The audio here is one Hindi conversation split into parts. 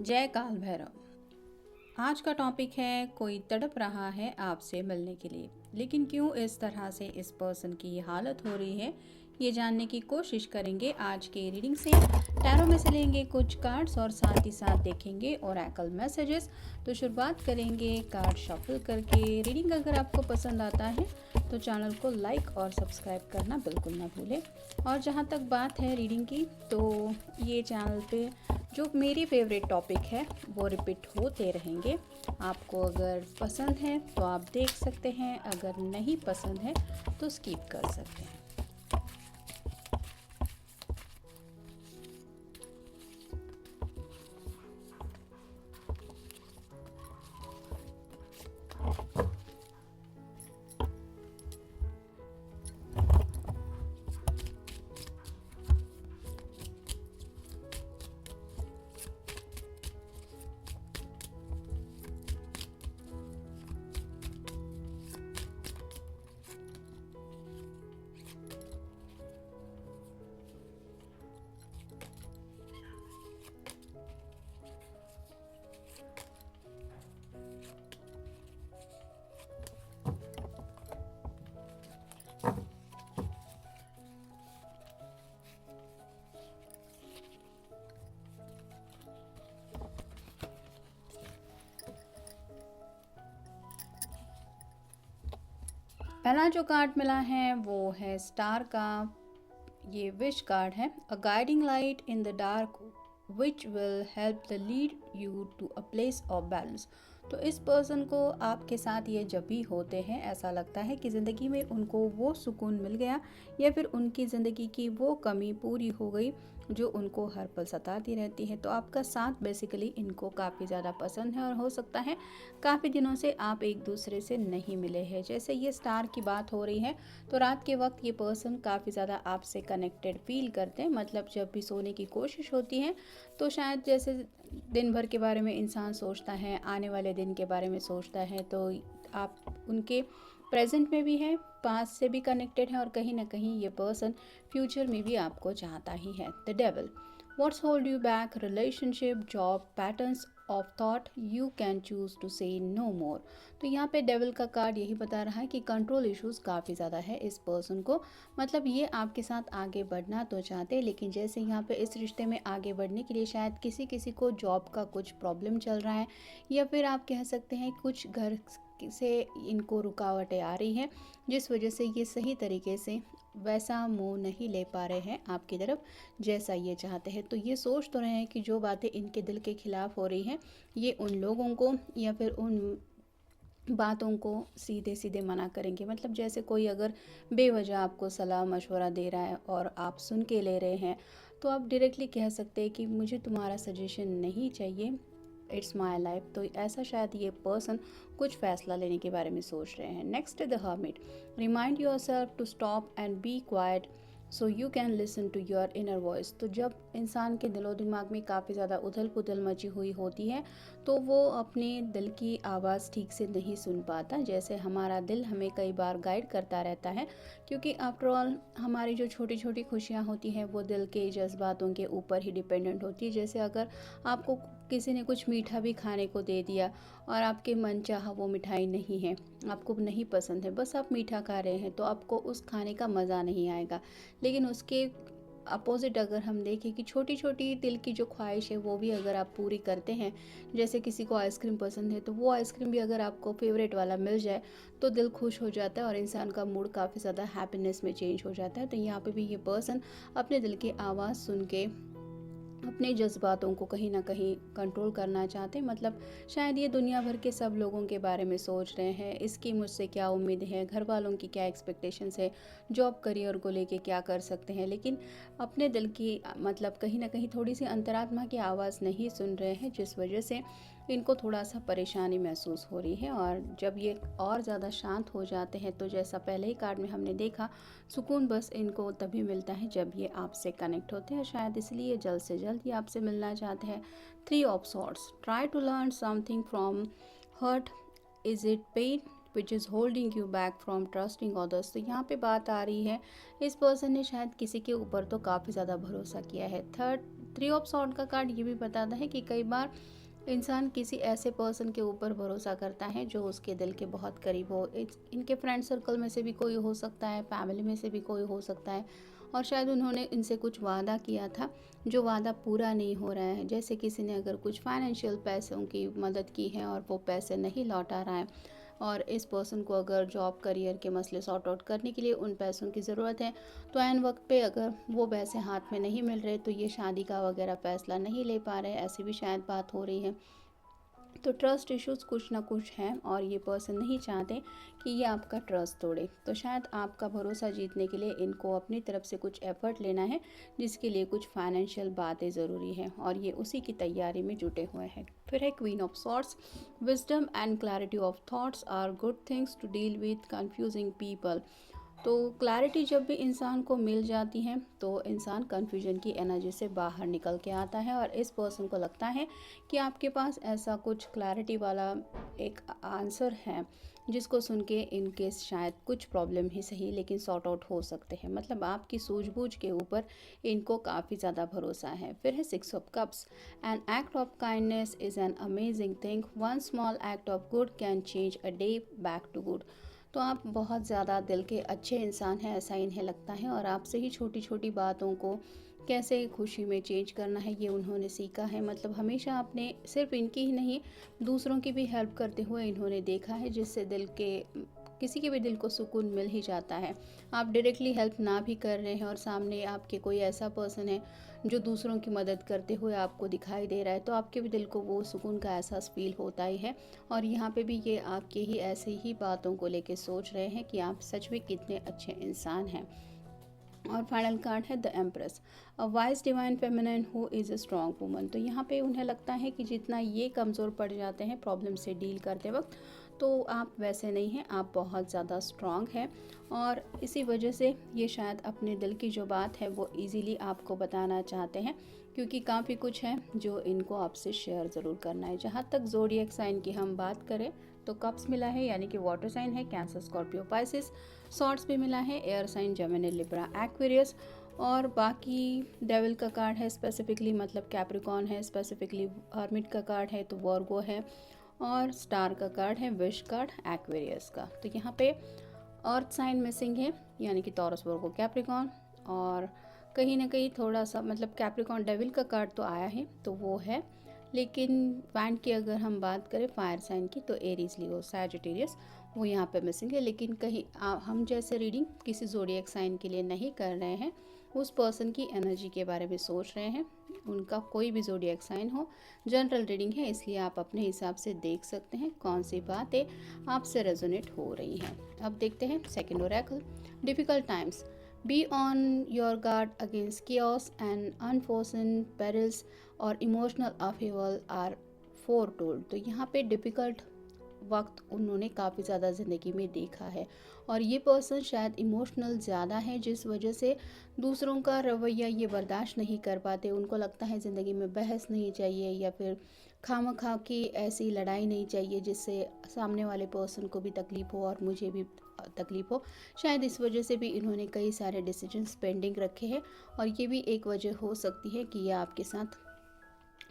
जय काल भैरव। आज का टॉपिक है कोई तड़प रहा है आपसे मिलने के लिए, लेकिन क्यों इस तरह से इस पर्सन की ये हालत हो रही है, ये जानने की कोशिश करेंगे आज के रीडिंग से। टैरो में से लेंगे कुछ कार्ड्स और साथ ही साथ देखेंगे ओरेकल मैसेजेस। तो शुरुआत करेंगे कार्ड शफल करके। रीडिंग अगर आपको पसंद आता है तो चैनल को लाइक और सब्सक्राइब करना बिल्कुल ना भूलें। और जहाँ तक बात है रीडिंग की, तो ये चैनल पे जो मेरी फेवरेट टॉपिक है वो रिपीट होते रहेंगे। आपको अगर पसंद है तो आप देख सकते हैं, अगर नहीं पसंद है तो स्किप कर सकते हैं। पहला जो कार्ड मिला है वो है स्टार का। ये विश कार्ड है। A guiding light in the dark which will help the lead you to a place of balance. तो इस पर्सन को आपके साथ ये जब भी होते हैं ऐसा लगता है कि ज़िंदगी में उनको वो सुकून मिल गया या फिर उनकी ज़िंदगी की वो कमी पूरी हो गई जो उनको हर पल सताती रहती है। तो आपका साथ बेसिकली इनको काफ़ी ज़्यादा पसंद है और हो सकता है काफ़ी दिनों से आप एक दूसरे से नहीं मिले हैं। जैसे ये स्टार की बात हो रही है तो रात के वक्त ये पर्सन काफ़ी ज़्यादा आपसे कनेक्टेड फील करते हैं। मतलब जब भी सोने की कोशिश होती है तो शायद जैसे दिन भर के बारे में इंसान सोचता है, आने वाले दिन के बारे में सोचता है, तो आप उनके प्रेजेंट में भी है, पास्ट से भी कनेक्टेड है और कहीं ना कहीं ये पर्सन फ्यूचर में भी आपको चाहता ही है। The devil, what's hold you back, relationship, job, patterns of thought, you can choose to say no more. तो यहाँ पे डेविल का कार्ड यही बता रहा है कि कंट्रोल इश्यूज काफ़ी ज़्यादा है इस पर्सन को। मतलब ये आपके साथ आगे बढ़ना तो चाहते हैं, लेकिन जैसे यहाँ पे इस रिश्ते में आगे बढ़ने के लिए शायद किसी किसी को जॉब का कुछ प्रॉब्लम चल रहा है, या फिर आप कह सकते हैं कुछ घर से इनको रुकावटें आ रही हैं जिस वजह से ये सही तरीके से वैसा मुंह नहीं ले पा रहे हैं आपकी तरफ जैसा ये चाहते हैं। तो ये सोच तो रहे हैं कि जो बातें इनके दिल के खिलाफ हो रही हैं ये उन लोगों को या फिर उन बातों को सीधे सीधे मना करेंगे। मतलब जैसे कोई अगर बेवजह आपको सलाह मशवरा दे रहा है और आप सुन के ले रहे हैं तो आप डायरेक्टली कह सकते हैं कि मुझे तुम्हारा सजेशन नहीं चाहिए, इट्स माई लाइफ। तो ऐसा शायद ये पर्सन कुछ फैसला लेने के बारे में सोच रहे हैं। Next the hermit, remind yourself to stop and be quiet so you can listen to your inner voice. तो जब इंसान के दिलो दिमाग में काफ़ी ज़्यादा उथल पुथल मची हुई होती है तो वो अपने दिल की आवाज़ ठीक से नहीं सुन पाता। जैसे हमारा दिल हमें कई बार गाइड करता रहता है, क्योंकि आफ्टर ऑल हमारी जो छोटी छोटी खुशियाँ होती हैं वो दिल के जज्बातों के ऊपर ही डिपेंडेंट होती है। जैसे अगर आपको किसी ने कुछ मीठा भी खाने को दे दिया और आपके मन चाहा वो मिठाई नहीं है, आपको नहीं पसंद है, बस आप मीठा खा रहे हैं, तो आपको उस खाने का मज़ा नहीं आएगा। लेकिन उसके अपोजिट अगर हम देखें कि छोटी छोटी दिल की जो ख्वाहिश है वो भी अगर आप पूरी करते हैं, जैसे किसी को आइसक्रीम पसंद है तो वो आइसक्रीम भी अगर आपको फेवरेट वाला मिल जाए तो दिल खुश हो जाता है और इंसान का मूड काफ़ी ज़्यादा हैप्पीनेस में चेंज हो जाता है। तो यहाँ पे भी ये पर्सन अपने दिल की आवाज़ सुन के अपने जज्बातों को कहीं ना कहीं कंट्रोल करना चाहते हैं। मतलब शायद ये दुनिया भर के सब लोगों के बारे में सोच रहे हैं, इसकी मुझसे क्या उम्मीद है, घर वालों की क्या एक्सपेक्टेशंस है, जॉब करियर को लेके क्या कर सकते हैं, लेकिन अपने दिल की मतलब कहीं ना कहीं थोड़ी सी अंतरात्मा की आवाज़ नहीं सुन रहे हैं, जिस वजह से इनको थोड़ा सा परेशानी महसूस हो रही है। और जब ये और ज़्यादा शांत हो जाते हैं तो जैसा पहले ही कार्ड में हमने देखा, सुकून बस इनको तभी मिलता है जब ये आपसे कनेक्ट होते हैं। शायद इसलिए जल्द से जल्द ये आपसे मिलना चाहते हैं। 3 of swords, try to learn something from hurt, is it pain which is holding you back from trusting others. तो यहाँ पे बात आ रही है इस पर्सन ने शायद किसी के ऊपर तो काफ़ी ज़्यादा भरोसा किया है। थर्ड 3 ऑफ सॉर्ड का कार्ड ये भी बताता है कि कई बार इंसान किसी ऐसे पर्सन के ऊपर भरोसा करता है जो उसके दिल के बहुत करीब हो। इनके फ्रेंड सर्कल में से भी कोई हो सकता है, फैमिली में से भी कोई हो सकता है, और शायद उन्होंने इनसे कुछ वादा किया था जो वादा पूरा नहीं हो रहा है। जैसे किसी ने अगर कुछ फाइनेंशियल पैसों की मदद की है और वो पैसे नहीं लौटा रहा है, और इस पर्सन को अगर जॉब करियर के मसले सॉर्ट आउट करने के लिए उन पैसों की ज़रूरत है, तो ऐन वक्त पे अगर वो पैसे हाथ में नहीं मिल रहे तो ये शादी का वगैरह फ़ैसला नहीं ले पा रहे, ऐसी भी शायद बात हो रही है। तो ट्रस्ट इश्यूज़ कुछ ना कुछ हैं और ये पर्सन नहीं चाहते कि ये आपका ट्रस्ट तोड़े। तो शायद आपका भरोसा जीतने के लिए इनको अपनी तरफ से कुछ एफर्ट लेना है, जिसके लिए कुछ फाइनेंशियल बातें ज़रूरी हैं और ये उसी की तैयारी में जुटे हुए हैं। फिर है queen of swords. Wisdom and clarity of thoughts are good things to deal with confusing people. तो क्लैरिटी जब भी इंसान को मिल जाती है तो इंसान कन्फ्यूजन की एनर्जी से बाहर निकल के आता है, और इस पर्सन को लगता है कि आपके पास ऐसा कुछ क्लैरिटी वाला एक आंसर है जिसको सुन के इनके शायद कुछ प्रॉब्लम ही सही लेकिन सॉर्ट आउट हो सकते हैं। मतलब आपकी सूझबूझ के ऊपर इनको काफ़ी ज़्यादा भरोसा है। फिर है 6 of cups. An act of kindness is an amazing thing, one small act of good can change a day back to good. तो आप बहुत ज़्यादा दिल के अच्छे इंसान हैं, ऐसा इन्हें लगता है, और आपसे ही छोटी छोटी बातों को कैसे खुशी में चेंज करना है ये उन्होंने सीखा है। मतलब हमेशा आपने सिर्फ इनकी ही नहीं दूसरों की भी हेल्प करते हुए इन्होंने देखा है, जिससे दिल के किसी के भी दिल को सुकून मिल ही जाता है। आप डायरेक्टली हेल्प ना भी कर रहे हैं और सामने आपके कोई ऐसा पर्सन है जो दूसरों की मदद करते हुए आपको दिखाई दे रहा है, तो आपके भी दिल को वो सुकून का एहसास फील होता ही है। और यहाँ पे भी ये आपके ही ऐसे ही बातों को लेके सोच रहे हैं कि आप सच में कितने अच्छे इंसान हैं। और फाइनल कार्ड है the empress, a wise divine feminine who is a strong woman. तो यहाँ पे उन्हें लगता है कि जितना ये कमज़ोर पड़ जाते हैं प्रॉब्लम से डील करते वक्त, तो आप वैसे नहीं हैं, आप बहुत ज़्यादा स्ट्रॉन्ग हैं, और इसी वजह से ये शायद अपने दिल की जो बात है वो इजीली आपको बताना चाहते हैं, क्योंकि काफ़ी कुछ है जो इनको आपसे शेयर ज़रूर करना है। जहाँ तक ज़ोडिएक साइन की हम बात करें तो कप्स मिला है, यानी कि वाटर साइन है कैंसर, स्कॉर्पियो, पाइसिस। सॉर्ड्स भी मिला है air sign, Gemini, Libra, Aquarius. और बाकी डेविल का कार्ड है स्पेसिफिकली, मतलब कैप्रिकॉन है स्पेसिफिकली, हर्मिट का कार्ड है तो वर्गो है, और स्टार का कार्ड है विश कार्ड, एक्वेरियस का। तो यहाँ पे अर्थ साइन मिसिंग है, यानी कि टॉरस, वर्गो, कैप्रिकॉन, और कहीं ना कहीं थोड़ा सा मतलब कैप्रिकॉन डेविल का कार्ड तो आया है तो वो है, लेकिन बैंड की अगर हम बात करें फायर साइन की तो एरीज, लियो, सैजिटेरियस वो यहाँ पे मिसिंग है। लेकिन कहीं हम जैसे रीडिंग किसी ज़ोडिएक साइन के लिए नहीं कर रहे हैं, उस पर्सन की एनर्जी के बारे में सोच रहे हैं। उनका कोई भी ज़ोडिएक साइन हो, जनरल रीडिंग है, इसलिए आप अपने हिसाब से देख सकते हैं कौन सी बातें आपसे रेजोनेट हो रही हैं। अब देखते हैं second Oracle, difficult times, be on your guard against chaos and unforeseen perils और इमोशनल अपहेवल आर फोरटोल्ड। तो यहाँ पे डिफ़िकल्ट वक्त उन्होंने काफ़ी ज़्यादा ज़िंदगी में देखा है, और ये पर्सन शायद इमोशनल ज़्यादा है, जिस वजह से दूसरों का रवैया ये बर्दाश्त नहीं कर पाते। उनको लगता है ज़िंदगी में बहस नहीं चाहिए, या फिर खामखा की ऐसी लड़ाई नहीं चाहिए जिससे सामने वाले पर्सन को भी तकलीफ़ हो और मुझे भी तकलीफ़ हो। शायद इस वजह से भी इन्होंने कई सारे डिसीजंस पेंडिंग रखे हैं, और ये भी एक वजह हो सकती है कि ये आपके साथ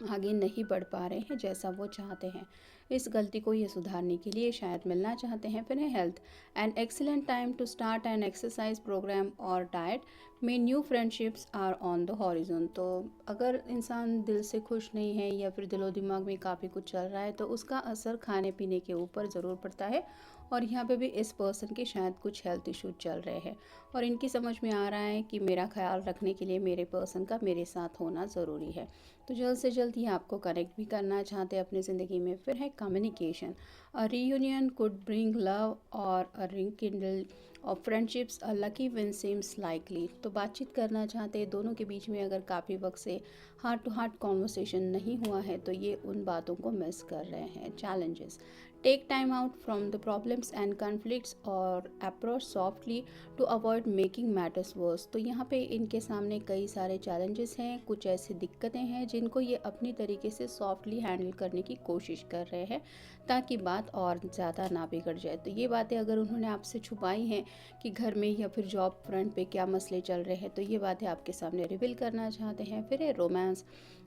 आगे नहीं बढ़ पा रहे हैं जैसा वो चाहते हैं। इस गलती को ये सुधारने के लिए शायद मिलना चाहते हैं। फिर है health, an excellent time to start an exercise program और डाइट, में new friendships are on the horizon. तो अगर इंसान दिल से खुश नहीं है या फिर दिलो दिमाग में काफ़ी कुछ चल रहा है तो उसका असर खाने पीने के ऊपर ज़रूर पड़ता है, और यहाँ पे भी इस पर्सन के शायद कुछ हेल्थ इश्यूज चल रहे हैं, और इनकी समझ में आ रहा है कि मेरा ख्याल रखने के लिए मेरे पर्सन का मेरे साथ होना ज़रूरी है। तो जल्द से जल्द ये आपको कनेक्ट भी करना चाहते हैं अपनी ज़िंदगी में। फिर है communication, a reunion could bring love और a rekindle of friendships, a lucky win seems likely. तो बातचीत करना चाहते हैं दोनों के बीच में, अगर काफ़ी वक्त से हार्ट टू हार्ट कॉन्वर्सेशन नहीं हुआ है तो ये उन बातों को मिस कर रहे हैं। Challenges, take time out from the problems and conflicts और approach softly to avoid making matters worse. तो यहाँ पे इनके सामने कई सारे चैलेंजेस हैं, कुछ ऐसी दिक्कतें हैं जिनको ये अपनी तरीके से सॉफ्टली हैंडल करने की कोशिश कर रहे हैं ताकि बात और ज़्यादा ना बिगड़ जाए। तो ये बातें अगर उन्होंने आपसे छुपाई हैं कि घर में या फिर जॉब फ्रंट पे क्या मसले चल रहे हैं, तो ये बातें आपके सामने रिवील करना चाहते हैं। फिर है romance,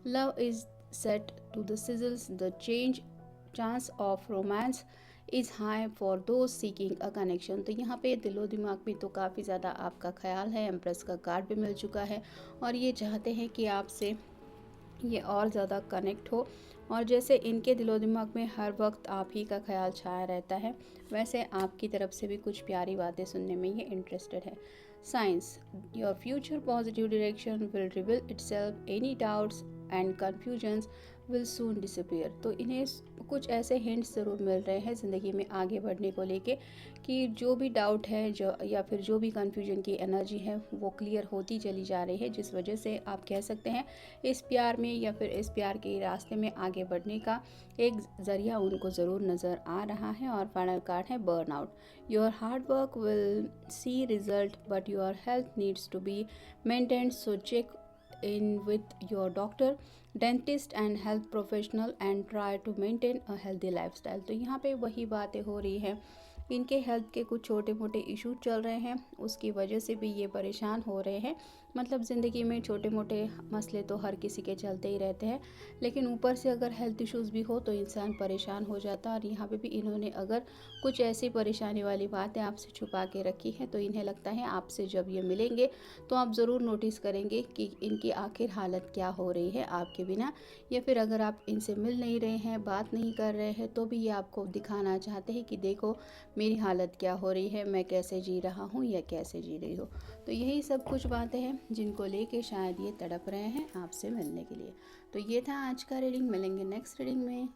love is set to the sizzles the change chance of romance is high for those seeking a connection. तो यहाँ पे दिलो दिमाग में तो काफ़ी ज़्यादा आपका ख्याल है, एम्प्रेस का कार्ड भी मिल चुका है और ये चाहते हैं कि आपसे ये और ज़्यादा कनेक्ट हो, और जैसे इनके दिलो दिमाग में हर वक्त आप ही का ख्याल छाया रहता है, वैसे आपकी तरफ से भी कुछ प्यारी बातें सुनने में ये इंटरेस्टेड है। Science, your future positive direction will reveal itself, any doubts and confusions will soon disappear. तो इन्हें कुछ ऐसे हिंट्स ज़रूर मिल रहे हैं ज़िंदगी में आगे बढ़ने को लेके कि जो भी डाउट है जो या फिर जो भी कन्फ्यूजन की एनर्जी है वो क्लियर होती चली जा रही है, जिस वजह से आप कह सकते हैं इस प्यार में या फिर इस प्यार के रास्ते में आगे बढ़ने का एक ज़रिया उनको ज़रूर नज़र आ रहा है। और फाइनल कार्ड है burnout, your hard work will see result but your health needs to be maintained, so check in with your doctor, dentist and health professional and try to maintain a healthy lifestyle। तो यहाँ पे वही बातें हो रही हैं, इनके हेल्थ के कुछ छोटे मोटे इश्यूज चल रहे हैं, उसकी वजह से भी ये परेशान हो रहे हैं। मतलब ज़िंदगी में छोटे मोटे मसले तो हर किसी के चलते ही रहते हैं, लेकिन ऊपर से अगर हेल्थ इश्यूज़ भी हो तो इंसान परेशान हो जाता है। और यहाँ पे भी इन्होंने अगर कुछ ऐसी परेशानी वाली बातें आपसे छुपा के रखी है, तो इन्हें लगता है आपसे जब ये मिलेंगे तो आप ज़रूर नोटिस करेंगे कि इनकी आखिर हालत क्या हो रही है आपके बिना, या फिर अगर आप इनसे मिल नहीं रहे हैं, बात नहीं कर रहे हैं, तो भी ये आपको दिखाना चाहते हैं कि देखो मेरी हालत क्या हो रही है, मैं कैसे जी रहा हूँ या कैसे जी रही हो। तो यही सब कुछ बातें हैं जिनको लेके शायद ये तड़प रहे हैं आपसे मिलने के लिए। तो ये था आज का रीडिंग, मिलेंगे नेक्स्ट रीडिंग में।